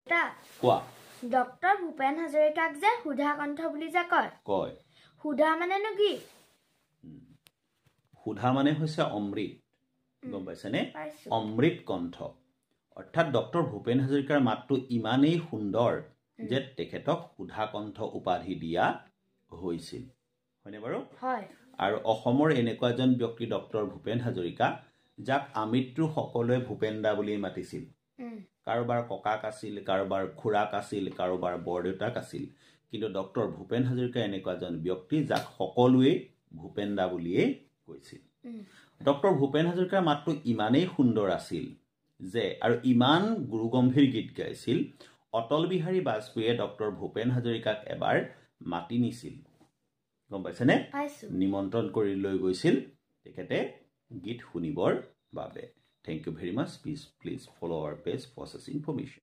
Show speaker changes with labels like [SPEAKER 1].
[SPEAKER 1] তা
[SPEAKER 2] কোৱা
[SPEAKER 1] ডক্টৰ ভূপেন হাজৰিকাক যে সুধা কণ্ঠ বুলি যে কয় সুধা মানেনো কি
[SPEAKER 2] সুধা মানে হৈছে অমৃত গম পাইছেনে অমৃত কণ্ঠ অৰ্থাৎ ডক্টৰ ভূপেন হাজৰিকাৰ মাতটো ইমানেই সুন্দৰ যে তেখেতক সুধা কণ্ঠ উপাধি দিয়া হৈছিল হয়নে বাৰু
[SPEAKER 1] হয়
[SPEAKER 2] আৰু অসমৰ এনেকুৱা এজন ব্যক্তি ডক্টৰ ভূপেন হাজৰিকা যাক আমৃত্যু সকলোৱে ভূপেনদা বুলি মাতিছিল কাৰোবাৰ ককাক আছিল কাৰোবাৰ খুৰাক আছিল কাৰোবাৰ বৰদেউতাক আছিল কিন্তু ডক্টৰ ভূপেন হাজৰিকা এনেকুৱা এজন ব্যক্তি যাক সকলোৱে ভূপেনদা বুলিয়ে কৈছিল ডক্টৰ ভূপেন হাজৰিকাৰ মাতটো ইমানেই সুন্দৰ আছিল যে আৰু ইমান গুৰুগম্ভীৰ গীত গাইছিল অটল বিহাৰী বাজপেয়ীয়ে ডক্টৰ ভূপেন হাজৰিকাক এবাৰ মাতি নিছিল গম পাইছেনে নিমন্ত্ৰণ কৰি লৈ গৈছিল তেখেতে গীত শুনিবৰ বাবে thank you very much please follow our page for such information